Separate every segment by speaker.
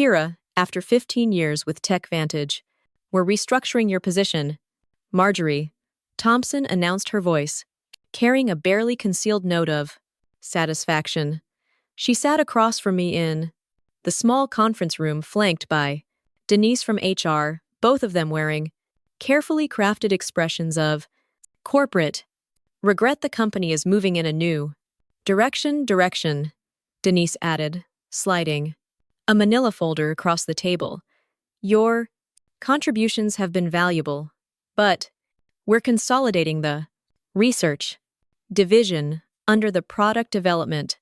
Speaker 1: Kira, after 15 years with TechVantage, we're restructuring your position. Marjorie. Thompson announced her voice, carrying a barely concealed note of satisfaction. She sat across from me in the small conference room flanked by Denise from HR, both of them wearing carefully crafted expressions of corporate regret. The company is moving in a new direction, Denise added, sliding a manila folder across the table. Your contributions have been valuable, but we're consolidating the research division under the product development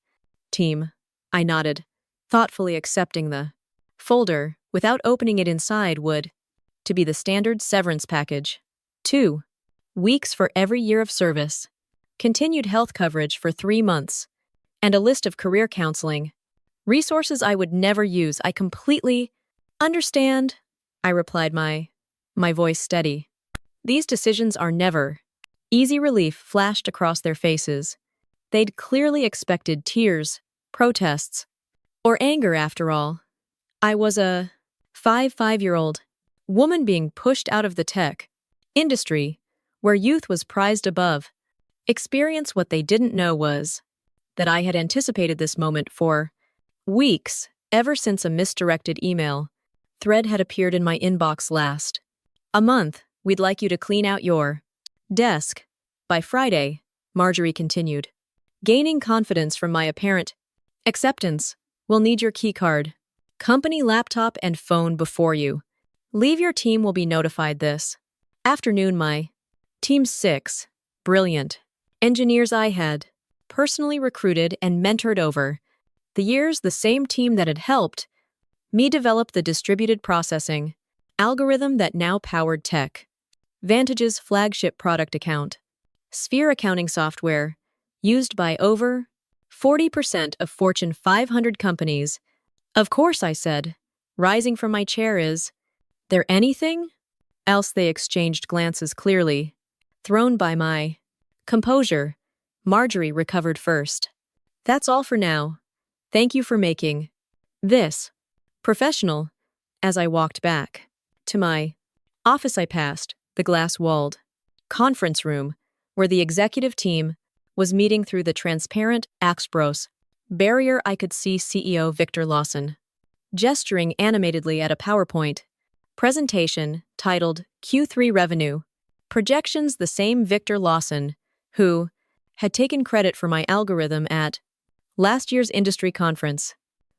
Speaker 1: team. I nodded, thoughtfully accepting the folder without opening it. Inside would to be the standard severance package. 2 weeks for every year of service, continued health coverage for 3 months, and a list of career counseling resources I would never use. I completely understand, I replied, my voice steady. These decisions are never easy. Relief flashed across their faces. They'd clearly expected tears, protests, or anger. After all, I was a 5-year-old woman being pushed out of the tech industry, where youth was prized above experience. What they didn't know was that I had anticipated this moment for weeks, ever since a misdirected email thread had appeared in my inbox last a month. We'd like you to clean out your desk by Friday, Marjorie continued, gaining confidence from my apparent acceptance. We'll need your keycard, company laptop, and phone before you leave. Your team will be notified this afternoon. My team's 6 brilliant engineers I had personally recruited and mentored over the years, the same team that had helped me develop the distributed processing algorithm that now powered TechVantage's flagship product account Sphere accounting software, used by over 40% of Fortune 500 companies. Of course, I said, rising from my chair. Is there anything else? They exchanged glances, clearly thrown by my composure. Marjorie recovered first. That's all for now. Thank you for making this professional. As I walked back to my office, I passed the glass-walled conference room where the executive team was meeting. Through the transparent Axpros barrier, I could see CEO Victor Lawson gesturing animatedly at a PowerPoint presentation titled Q3 Revenue Projections. The same Victor Lawson who had taken credit for my algorithm at last year's industry conference,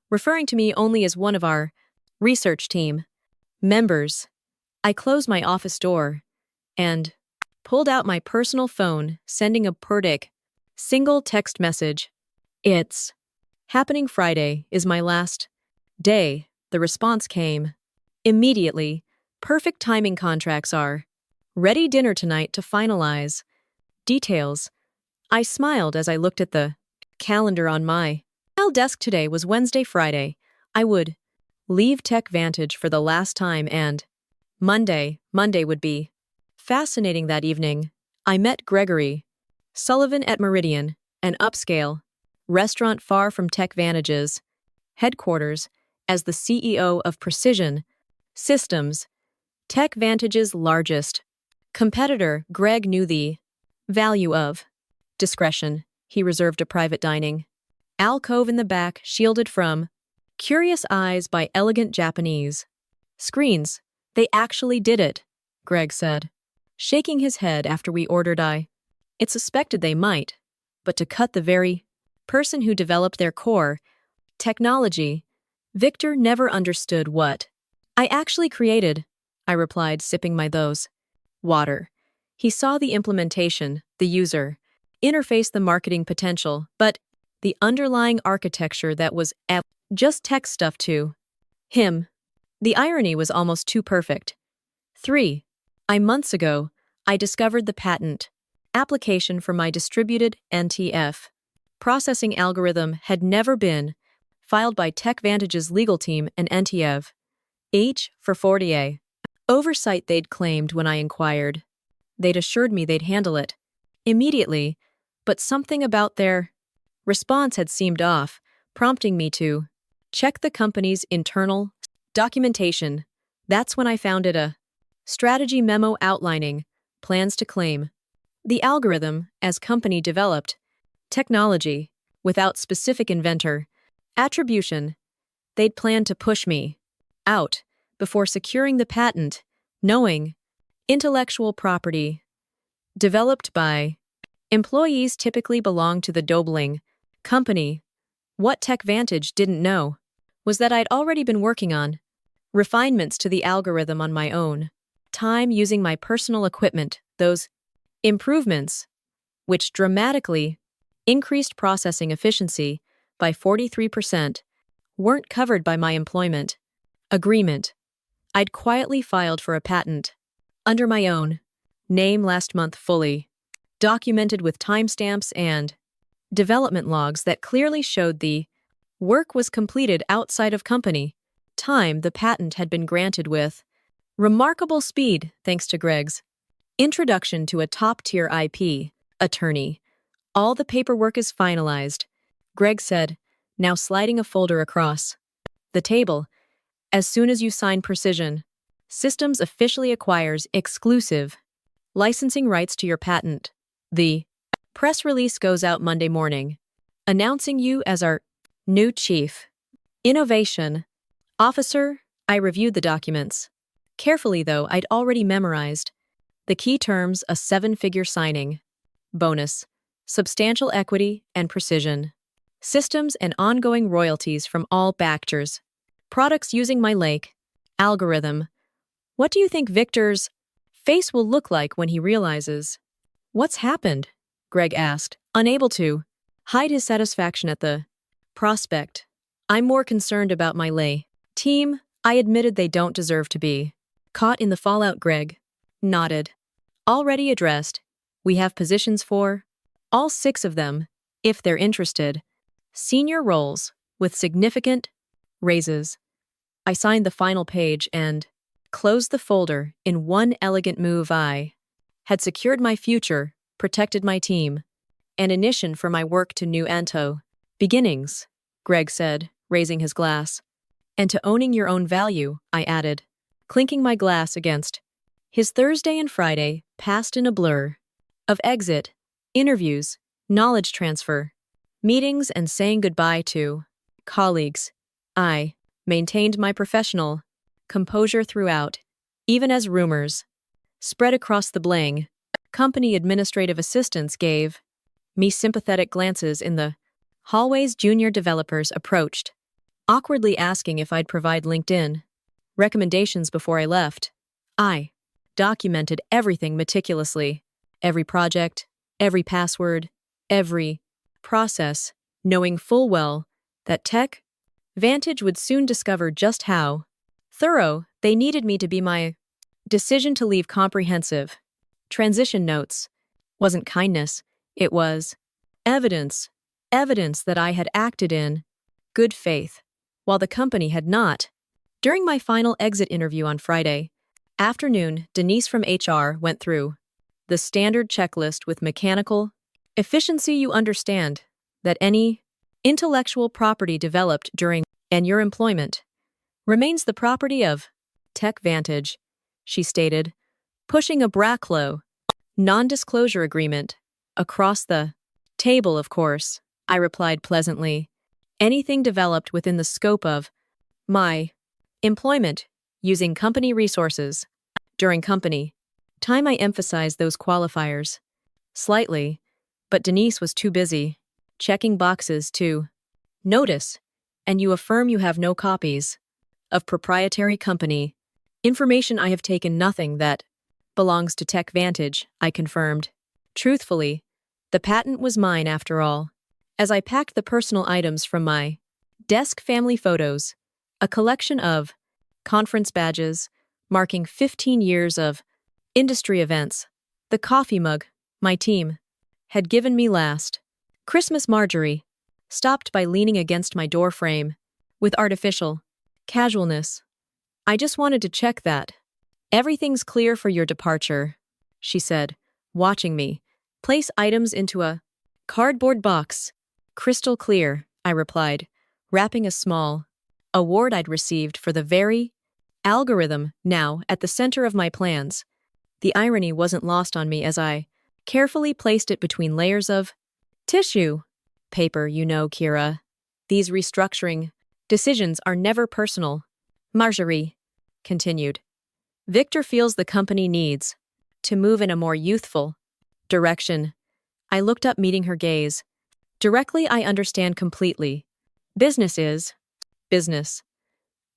Speaker 1: referring to me only as one of our research team members. I closed my office door and pulled out my personal phone, sending a purdic single text message. It's happening. Friday is my last day. The response came immediately. Perfect timing. Contracts are ready. Dinner tonight to finalize details. I smiled as I looked at the calendar on my desk. Today was Wednesday. Friday, I would leave TechVantage for the last time, and Monday would be fascinating. That evening, I met Gregory Sullivan at Meridian, an upscale restaurant far from TechVantage's headquarters, as the CEO of Precision Systems, TechVantage's largest competitor. Greg knew the value of discretion. He reserved a private dining alcove in the back, shielded from curious eyes by elegant Japanese screens. They actually did it, Greg said, shaking his head after we ordered. It suspected they might, but to cut the very person who developed their core technology, Victor never understood what I actually created, I replied, sipping my water. He saw the implementation, the user interface, the marketing potential, but the underlying architecture that was just tech stuff to him. The irony was almost too perfect. 3 months ago, I discovered the patent application for my distributed NTF processing algorithm had never been filed by TechVantage's legal team, and NTF H for 40A oversight they'd claimed. When I inquired, they'd assured me they'd handle it immediately, but something about their response had seemed off, prompting me to check the company's internal Documentation. That's when I found it a strategy memo outlining plans to claim the algorithm as company developed technology without specific inventor attribution. They'd planned to push me out before securing the patent, knowing intellectual property developed by employees typically belong to the Dobling company. What TechVantage didn't know was that I'd already been working on refinements to the algorithm on my own time using my personal equipment. Those improvements, which dramatically increased processing efficiency by 43%, weren't covered by my employment agreement. I'd quietly filed for a patent under my own name last month, fully documented with timestamps and development logs that clearly showed the work was completed outside of company time. The patent had been granted with remarkable speed thanks to Greg's introduction to a top-tier IP attorney. All the paperwork is finalized, Greg said, now sliding a folder across the table. As soon as you sign, Precision Systems officially acquires exclusive licensing rights to your patent. The press release goes out Monday morning, announcing you as our new Chief Innovation Officer. I reviewed the documents carefully, though I'd already memorized the key terms: a 7-figure signing bonus, substantial equity and Precision Systems, and ongoing royalties from all backers. Products using my Lake algorithm. What do you think Victor's face will look like when he realizes what's happened? Greg asked, unable to hide his satisfaction at the prospect. I'm more concerned about my lay team. I admitted they don't deserve to be caught in the fallout. Greg nodded. Already addressed. We have positions for all 6 of them, if they're interested. Senior roles with significant raises. I signed the final page and closed the folder in one elegant move. I had secured my future, protected my team, and ignition for my work to new Anto beginnings, Greg said, raising his glass. And to owning your own value, I added, clinking my glass against his. Thursday and Friday passed in a blur of exit, interviews, knowledge transfer, meetings, and saying goodbye to colleagues. I maintained my professional composure throughout, even as rumors spread across the Blang company. Administrative assistants gave me sympathetic glances in the hallways. Junior developers approached, awkwardly asking if I'd provide LinkedIn recommendations before I left. I documented everything meticulously, every project, every password, every process, knowing full well that TechVantage would soon discover just how thorough they needed me to be. My decision to leave comprehensive transition notes wasn't kindness, it was evidence that I had acted in good faith, while the company had not. During my final exit interview on Friday afternoon, Denise from HR went through the standard checklist with mechanical efficiency. You understand that any intellectual property developed during and your employment remains the property of TechVantage, she stated, pushing a Braclow non-disclosure agreement across the table. Of course, I replied pleasantly. Anything developed within the scope of my employment using company resources during company time. I emphasized those qualifiers slightly, but Denise was too busy checking boxes to notice. And you affirm you have no copies of proprietary company information? I have taken nothing that belongs to TechVantage, I confirmed. Truthfully, the patent was mine after all. As I packed the personal items from my desk: family photos, a collection of conference badges marking 15 years of industry events, the coffee mug my team had given me last Christmas. Marjorie stopped by, leaning against my door frame with artificial casualness. I just wanted to check that everything's clear for your departure, she said, watching me place items into a cardboard box. Crystal clear, I replied, wrapping a small award I'd received for the very algorithm now at the center of my plans. The irony wasn't lost on me as I carefully placed it between layers of tissue paper, Kira. These restructuring decisions are never personal. Marjorie continued. Victor feels the company needs to move in a more youthful direction. I looked up, meeting her gaze. Directly, I understand completely. Business is business.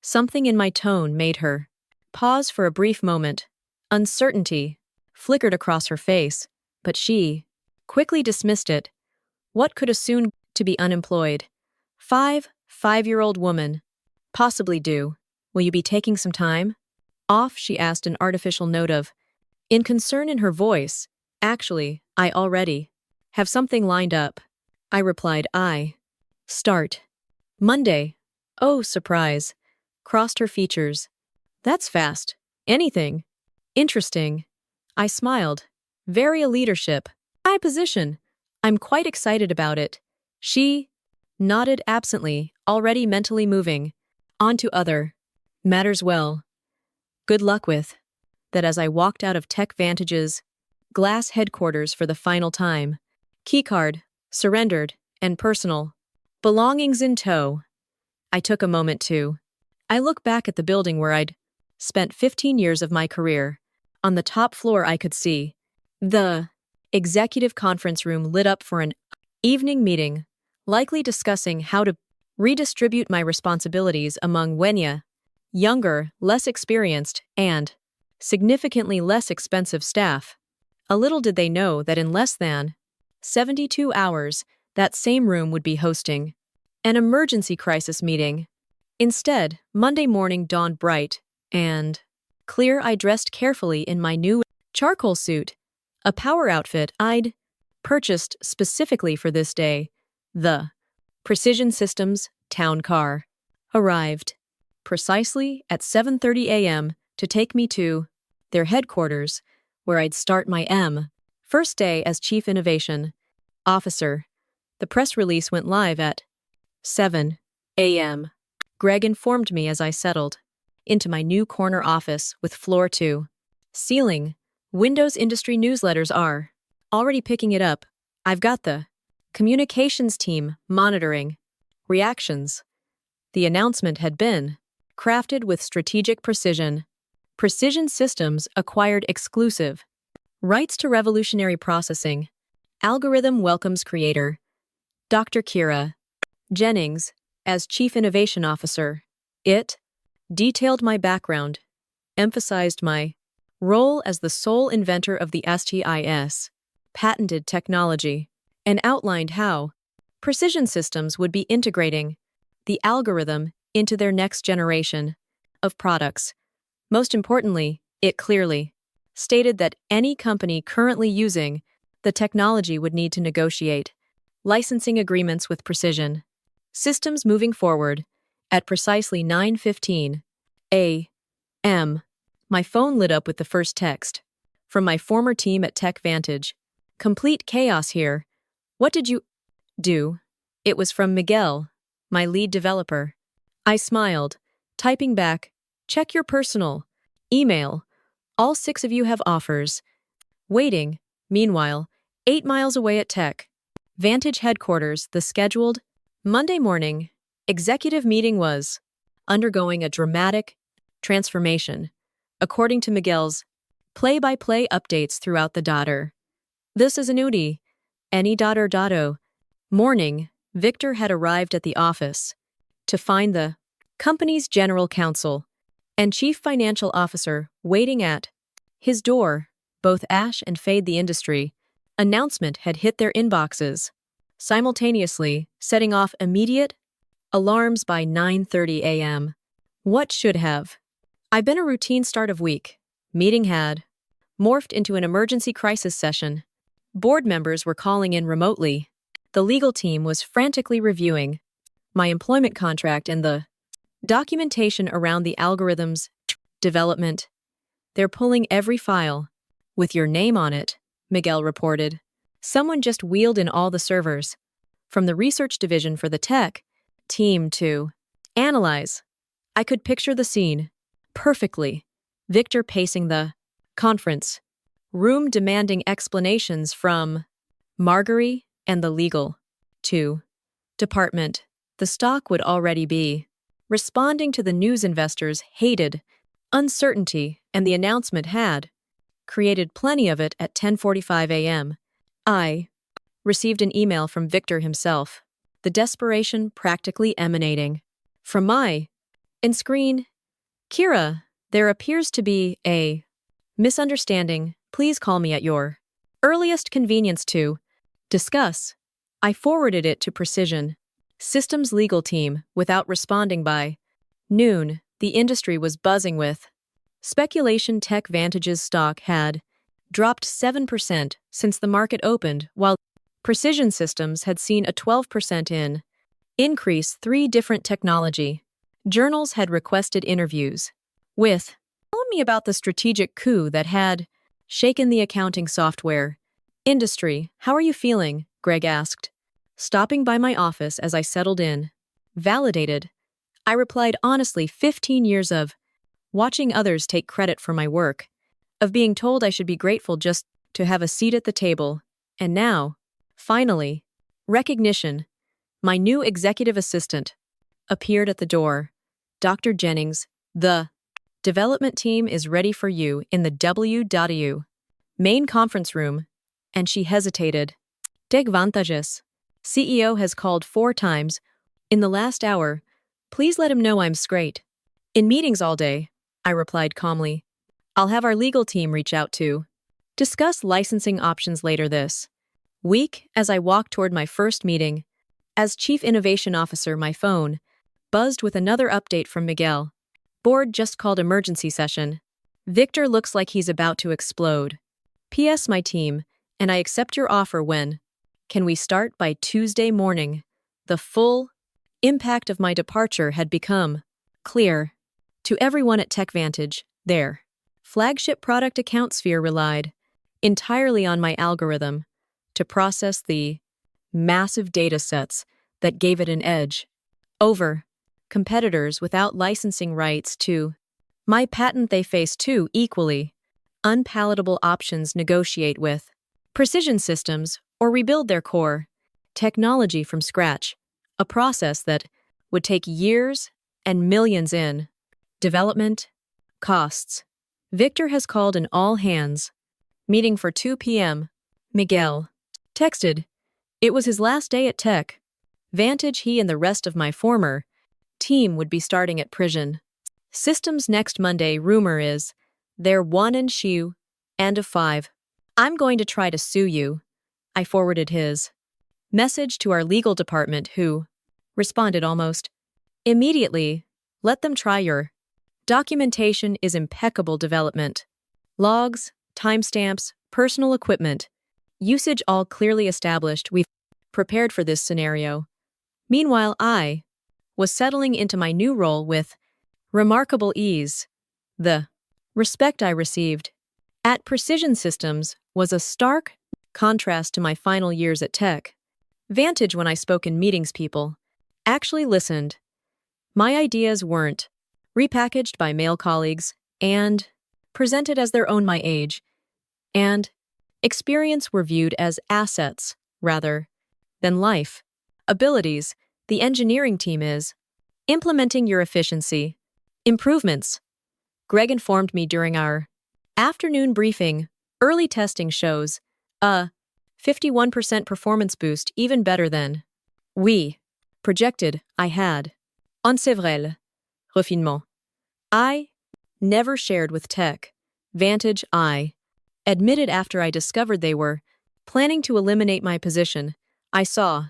Speaker 1: Something in my tone made her pause for a brief moment. Uncertainty flickered across her face, but she quickly dismissed it. What could a soon to be unemployed five-year-old woman possibly do? Will you be taking some time off? She asked, an artificial note of concern in her voice. Actually, I already have something lined up, I replied. I start Monday. Oh, surprise crossed her features. That's fast. Anything interesting? I smiled. Very a leadership high position. I'm quite excited about it. She nodded absently, already mentally moving on to other matters. Well, good luck with that. As I walked out of Tech Vantage's glass headquarters for the final time, keycard surrendered and personal belongings in tow, I took a moment to look back at the building where I'd spent 15 years of my career. On the top floor, I could see the executive conference room lit up for an evening meeting, likely discussing how to redistribute my responsibilities among Wenya, younger, less experienced, and significantly less expensive staff. A little did they know that in less than 72 hours, that same room would be hosting an emergency crisis meeting. Instead, Monday morning dawned bright and clear. I dressed carefully in my new charcoal suit, a power outfit I'd purchased specifically for this day. The Precision Systems town car arrived precisely at 7:30 a.m. to take me to their headquarters, where I'd start my first day as Chief Innovation Officer. The press release went live at 7 a.m. Greg informed me as I settled into my new corner office with floor to ceiling Windows industry newsletters are already picking it up. I've got the communications team monitoring reactions. The announcement had been crafted with strategic precision. Precision Systems acquired exclusive rights to revolutionary processing. Algorithm welcomes creator Dr. Kira Jennings as Chief Innovation Officer. It detailed my background, emphasized my role as the sole inventor of the STIS patented technology, and outlined how Precision Systems would be integrating the algorithm into their next generation of products. Most importantly, it clearly stated that any company currently using the technology would need to negotiate licensing agreements with Precision Systems moving forward. At precisely 9:15 a.m., my phone lit up with the first text from my former team at Tech Vantage. Complete chaos here. What did you do? It was from Miguel, my lead developer. I smiled, typing back, check your personal email. All 6 of you have offers waiting. Meanwhile, 8 miles away at Tech Vantage headquarters, the scheduled Monday morning executive meeting was undergoing a dramatic transformation, according to Miguel's play-by-play updates throughout the daughter. This is Anudi. Any daughter. Morning, Victor had arrived at the office to find the company's general counsel and chief financial officer waiting at his door. Both Ash and Fade the Industry announcement had hit their inboxes simultaneously, setting off immediate alarms by 9:30 a.m. What should have I been a routine start of week meeting had morphed into an emergency crisis session. Board members were calling in remotely. The legal team was frantically reviewing my employment contract and the documentation around the algorithm's development. They're pulling every file with your name on it, Miguel reported. Someone just wheeled in all the servers from the research division for the tech team to Analyze. I could picture the scene perfectly. Victor pacing the conference room demanding explanations from Marguerite and the legal 2 department. The stock would already be responding to the news investors hated uncertainty, and the announcement had created plenty of it at 10:45 a.m. I received an email from Victor himself, the desperation practically emanating from my in screen. Kira, there appears to be a misunderstanding. Please call me at your earliest convenience to discuss. I forwarded it to Precision Systems legal team without responding by noon. The industry was buzzing with speculation. Tech Vantage's stock had dropped 7% since the market opened, while Precision Systems had seen a 12% increase. Three different technology journals had requested interviews with telling me about the strategic coup that had shaken the accounting software industry. How are you feeling? Greg asked, stopping by my office as I settled in. Validated. I replied honestly, 15 years of watching others take credit for my work, of being told I should be grateful just to have a seat at the table, and now, finally, recognition. My new executive assistant appeared at the door. Dr. Jennings, the development team is ready for you in the W.U. main conference room, and she hesitated. Tech Vantages CEO has called 4 times in the last hour. Please let him know I'm straight. In meetings all day, I replied calmly. I'll have our legal team reach out to discuss licensing options later this week. As I walked toward my first meeting as Chief Innovation Officer, my phone buzzed with another update from Miguel. Board just called emergency session. Victor looks like he's about to explode. P.S. My team, and I accept your offer when can we start by Tuesday morning? The full impact of my departure had become clear to everyone at TechVantage. Their flagship product AccountSphere relied entirely on my algorithm to process the massive data sets that gave it an edge over competitors without licensing rights to my patent. They faced 2 equally unpalatable options: negotiate with Precision Systems or rebuild their core technology from scratch, a process that would take years and millions in development costs. Victor has called an all-hands meeting for 2 p.m. Miguel texted. It was his last day at Tech Vantage. He and the rest of my former team would be starting at Precision Systems next Monday. Rumor is they're 1 and shoe and a 5. I'm going to try to sue you. I forwarded his message to our legal department, who responded almost immediately. Let them try. Your documentation is impeccable. Development logs, timestamps, personal equipment usage all clearly established. We've prepared for this scenario. Meanwhile, I was settling into my new role with remarkable ease. The respect I received at Precision Systems was a stark contrast to my final years at Tech Vantage. When I spoke in meetings, people actually listened. My ideas weren't repackaged by male colleagues and presented as their own. My age and experience were viewed as assets rather than life abilities. The engineering team is implementing your efficiency improvements, Greg informed me during our afternoon briefing. Early testing shows a 51% performance boost, even better than we projected. I had en sevrel refinement I never shared with Tech Vantage. I admitted after I discovered they were planning to eliminate my position. I saw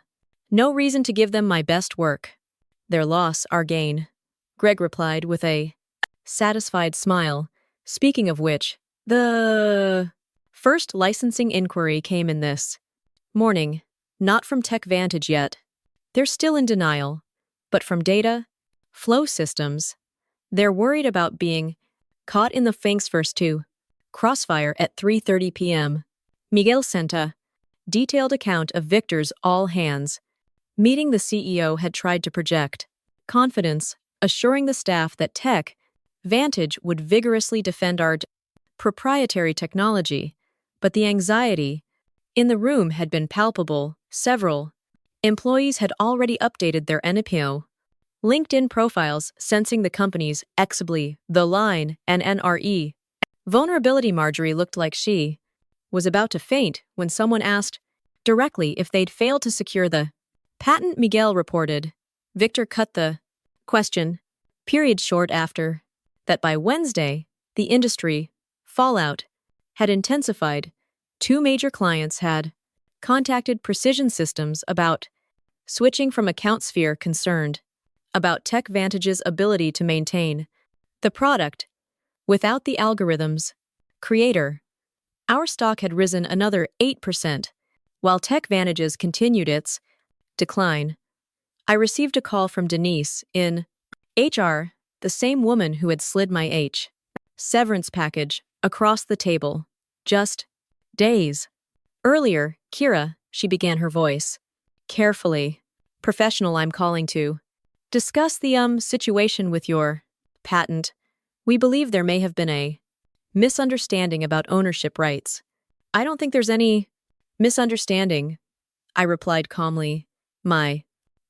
Speaker 1: no reason to give them my best work. Their loss, our gain, Greg replied with a satisfied smile. Speaking of which, the first licensing inquiry came in this morning, not from Tech Vantage yet. They're still in denial, but from Data Flow Systems. They're worried about being caught in the Fangs first to crossfire at 3:30 p.m. Miguel sent a detailed account of Victor's all-hands meeting the CEO had tried to project. confidence, assuring the staff that Tech Vantage would vigorously defend our proprietary technology, but the anxiety in the room had been palpable. Several employees had already updated their NPO LinkedIn profiles, sensing the company's exhibly, The Line, and NRE vulnerability. Marjorie looked like she was about to faint when someone asked directly if they'd failed to secure the patent. Miguel reported. Victor cut the question period short after that. By Wednesday, the industry fallout had intensified. Two major clients had contacted Precision Systems about switching from account sphere, concerned about Tech Vantage's ability to maintain the product without the algorithm's creator. Our stock had risen another 8%, while Tech Vantage's continued its decline. I received a call from Denise in HR, the same woman who had slid my severance package across the table just days earlier. Kira, she began, her voice carefully professional. I'm calling to discuss the situation with your patent. We believe there may have been a misunderstanding about ownership rights. I don't think there's any misunderstanding, I replied calmly. My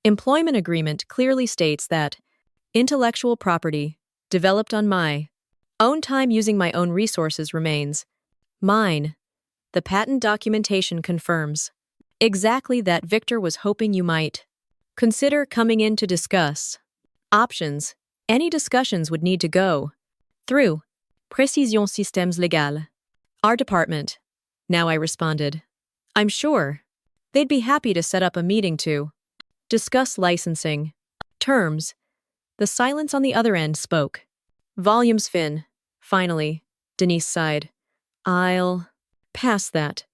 Speaker 1: employment agreement clearly states that intellectual property developed on my own time using my own resources remains mine. The patent documentation confirms exactly that. Victor was hoping you might consider coming in to discuss options. Any discussions would need to go through Precision Systems Legal, our department. Now, I responded, I'm sure they'd be happy to set up a meeting to discuss licensing terms. The silence on the other end spoke volumes. Finn, finally, Denise sighed. I'll pass that.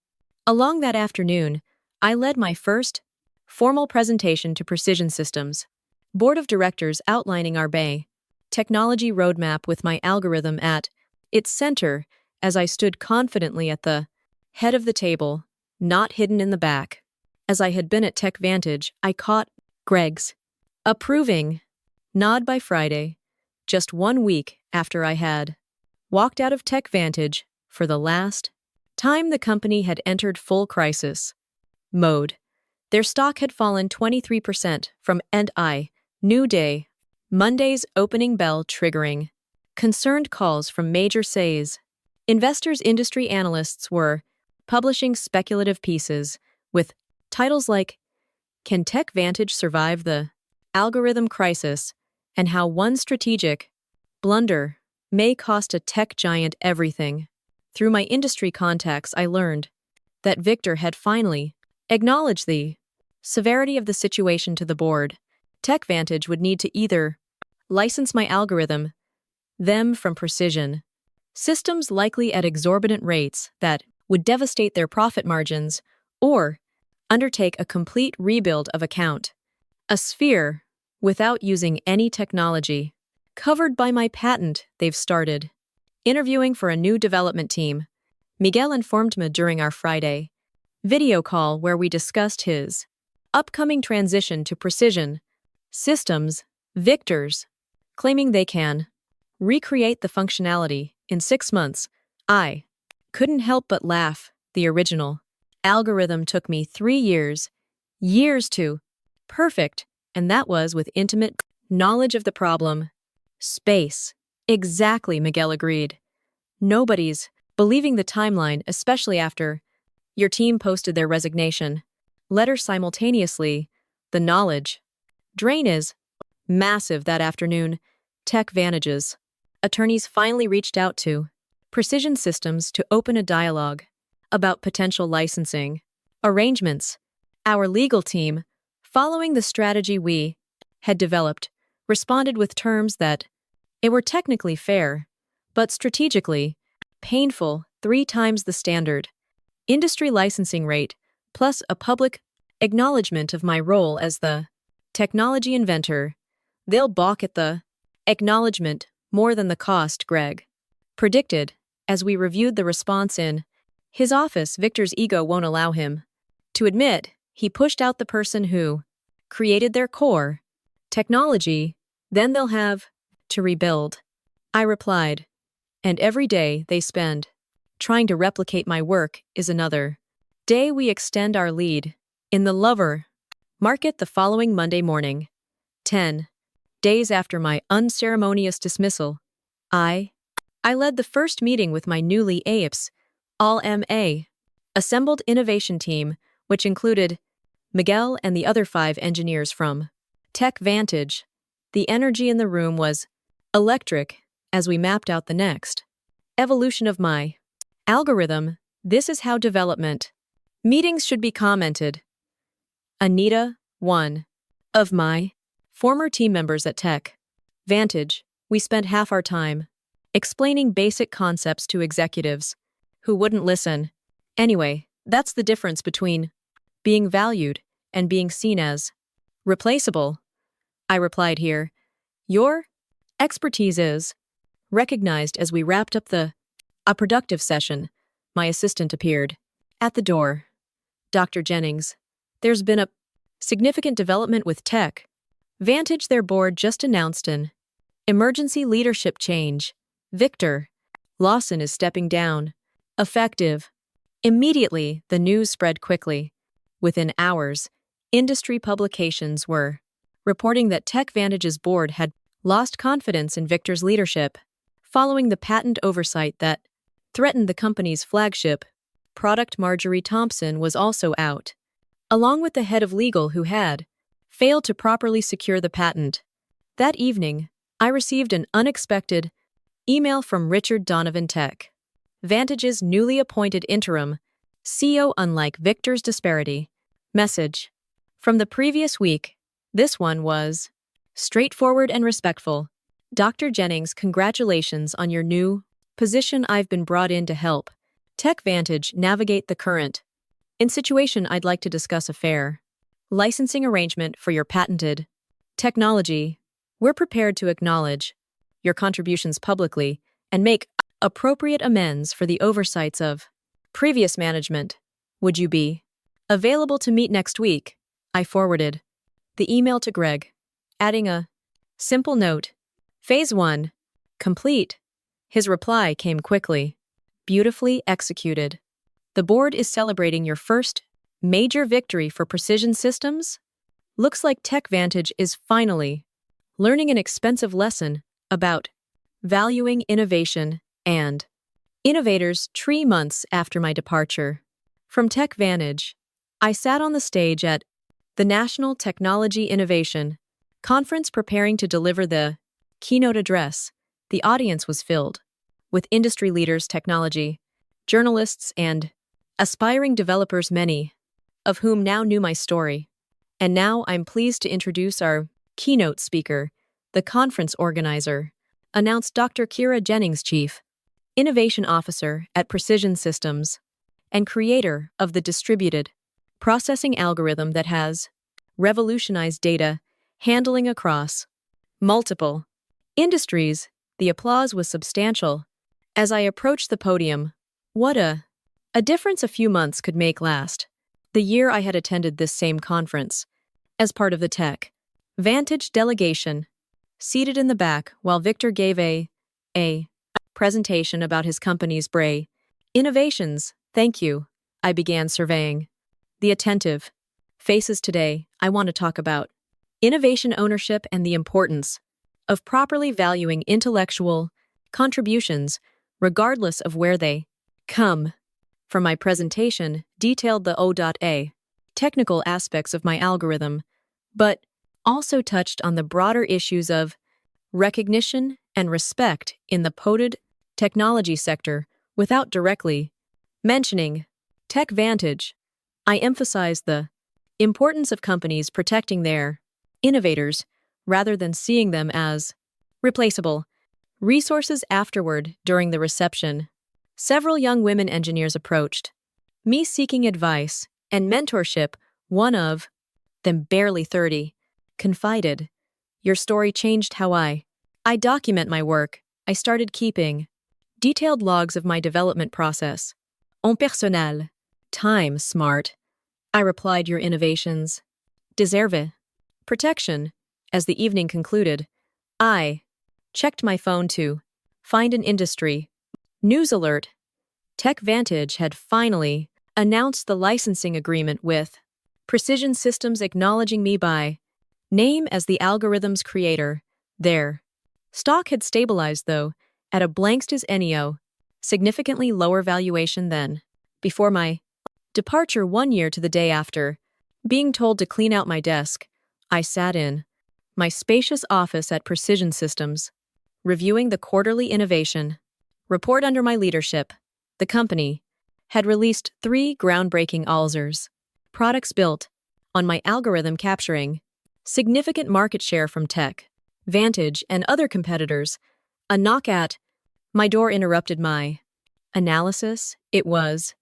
Speaker 1: Along that afternoon, I led my first formal presentation to Precision Systems Board of Directors, outlining our Bay technology roadmap with my algorithm at its center. As I stood confidently at the head of the table, not hidden in the back, as I had been at Tech Vantage, I caught Greg's approving nod. By Friday, just 1 week after I had walked out of Tech Vantage for the last time, the company had entered full crisis mode. Their stock had fallen 23% from new day, Monday's opening bell, triggering concerned calls from major SaaS investors. Industry analysts were publishing speculative pieces with titles like Can Tech Vantage Survive the Algorithm Crisis, and how one strategic blunder may cost a tech giant everything. Through my industry contacts, I learned that Victor had finally acknowledged the severity of the situation to the board. Tech Vantage would need to either license my algorithm, them from Precision Systems, likely at exorbitant rates that would devastate their profit margins, or undertake a complete rebuild of account a sphere without using any technology covered by my patent. They've started interviewing for a new development team, Miguel informed me during our Friday video call, where we discussed his upcoming transition to Precision Systems. Victor's claiming they can recreate the functionality in 6 months. I couldn't help but laugh. The original algorithm took me 3 years to perfect, and that was with intimate knowledge of the problem space. Exactly, Miguel agreed. Nobody's believing the timeline, especially after your team posted their resignation letter simultaneously. The knowledge drain is massive. That afternoon, Tech Vantage's attorneys finally reached out to Precision Systems to open a dialogue about potential licensing arrangements. Our legal team, following the strategy we had developed, responded with terms that it were technically fair, but strategically painful. 3 times the standard industry licensing rate, plus a public acknowledgement of my role as the technology inventor. They'll balk at the acknowledgement more than the cost, Greg predicted. As we reviewed the response in his office, Victor's ego won't allow him to admit he pushed out the person who created their core technology, then they'll have to rebuild. I replied, and every day they spend trying to replicate my work is another day we extend our lead. In the lover market the following Monday morning, 10 days after my unceremonious dismissal, I led the first meeting with my newly AIPS, all MA, assembled innovation team, which included Miguel and the other 5 engineers from Tech Vantage. The energy in the room was electric as we mapped out the next evolution of my algorithm. This is how development meetings should be commented. Anita, one of my former team members at Tech Vantage, we spent half our time explaining basic concepts to executives who wouldn't listen. Anyway, that's the difference between being valued and being seen as replaceable. I replied here. Your expertise is recognized. As we wrapped up a productive session, my assistant appeared at the door. Dr. Jennings, there's been a significant development with Tech Vantage. Their board just announced an emergency leadership change. Victor Lawson is stepping down, effective immediately. The news spread quickly. Within hours, industry publications were reporting that Tech Vantage's board had lost confidence in Victor's leadership, following the patent oversight that threatened the company's flagship product. Marjorie Thompson was also out, along with the head of legal who had failed to properly secure the patent. That evening, I received an unexpected email from Richard Donovan, Tech Vantage's newly appointed interim CEO. Unlike Victor's disparity message from the previous week, this one was straightforward and respectful. Dr. Jennings, congratulations on your new position. I've been brought in to help Tech Vantage navigate the current situation. I'd like to discuss a fair licensing arrangement for your patented technology. We're prepared to acknowledge your contributions publicly and make appropriate amends for the oversights of previous management. Would you be available to meet next week? I forwarded the email to Greg, adding a simple note. Phase 1 complete. His reply came quickly. Beautifully executed. The board is celebrating your first major victory for Precision Systems. Looks like Tech Vantage is finally learning an expensive lesson about valuing innovation and innovators. 3 months after my departure from Tech Vantage, I sat on the stage at the National Technology Innovation Conference preparing to deliver the keynote address. The audience was filled with industry leaders, technology journalists, and aspiring developers, many of whom now knew my story. And now I'm pleased to introduce our keynote speaker. The conference organizer announced Dr. Kira Jennings, Chief Innovation Officer at Precision Systems and creator of the distributed processing algorithm that has revolutionized data handling across multiple industries. The applause was substantial as I approached the podium. What a difference a few months could make. Last the year I had attended this same conference as part of the Tech Vantage delegation, seated in the back while Victor gave a presentation about his company's Bray innovations. Thank you. I began surveying the attentive faces. Today, I want to talk about innovation ownership and the importance of properly valuing intellectual contributions, regardless of where they come from. My presentation detailed the O.A. technical aspects of my algorithm, but also touched on the broader issues of recognition and respect in the poted technology sector without directly mentioning Tech Vantage. I emphasized the importance of companies protecting their innovators rather than seeing them as replaceable resources. Afterward, during the reception, several young women engineers approached me seeking advice and mentorship. One of them, barely 30, confided, "Your story changed how I document my work. I started keeping detailed logs of my development process. En personnel. Time smart." I replied, "Your innovations deserve protection. As the evening concluded, I checked my phone to find an industry news alert. TechVantage had finally announced the licensing agreement with Precision Systems, acknowledging me by name as the algorithm's creator. Their stock had stabilized, though, at a Blankstas NEO, significantly lower valuation than before my departure 1 year to the day after. Being told to clean out my desk, I sat in my spacious office at Precision Systems, reviewing the quarterly innovation report under my leadership. The company had released 3 groundbreaking Alzers products built on my algorithm, capturing significant market share from TechVantage and other competitors. A knock at my door interrupted my analysis. It was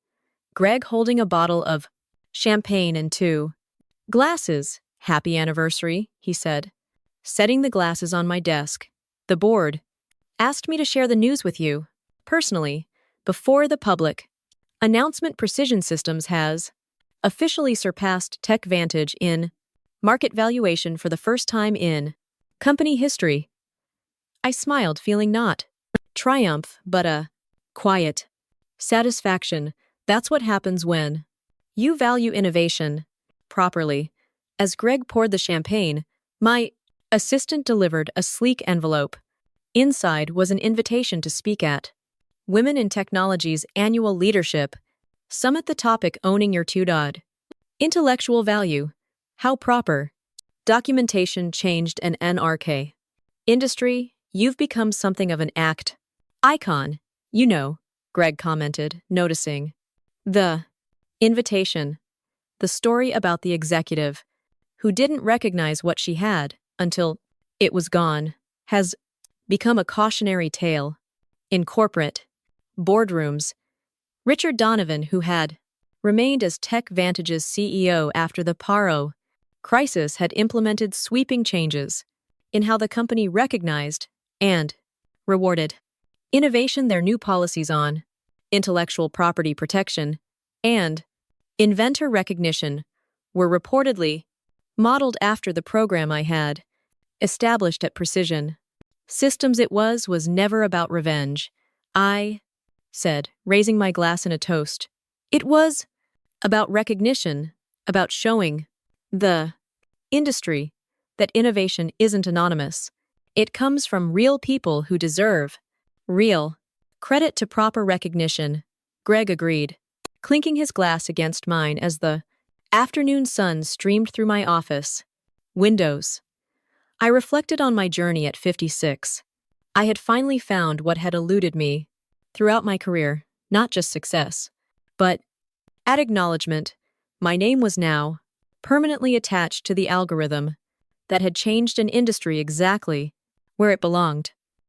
Speaker 1: Greg, holding a bottle of champagne and 2 glasses. "Happy anniversary," he said, setting the glasses on my desk. "The board asked me to share the news with you, personally, before the public announcement. Precision Systems has officially surpassed TechVantage in market valuation for the first time in company history." I smiled, feeling not triumph, but a quiet satisfaction. That's what happens when you value innovation properly. As Greg poured the champagne, my assistant delivered a sleek envelope. Inside was an invitation to speak at Women in Technology's annual leadership summit. The topic: owning your intellectual value. How proper documentation changed an NRK industry. You've become something of an act icon, Greg commented, noticing the invitation. The story about the executive who didn't recognize what she had until it was gone has become a cautionary tale. In corporate boardrooms, Richard Donovan, who had remained as TechVantage's CEO after the Paro crisis, had implemented sweeping changes in how the company recognized and rewarded innovation. Their new policies on intellectual property protection and inventor recognition were reportedly modeled after the program I had established at Precision Systems. It was never about revenge, I said, raising my glass in a toast. It was about recognition, about showing the industry that innovation isn't anonymous. It comes from real people who deserve real credit. To proper recognition, Greg agreed, clinking his glass against mine as the afternoon sun streamed through my office windows. I reflected on my journey at 56. I had finally found what had eluded me throughout my career, not just success, but acknowledgement. My name was now permanently attached to the algorithm that had changed an industry exactly where it belonged.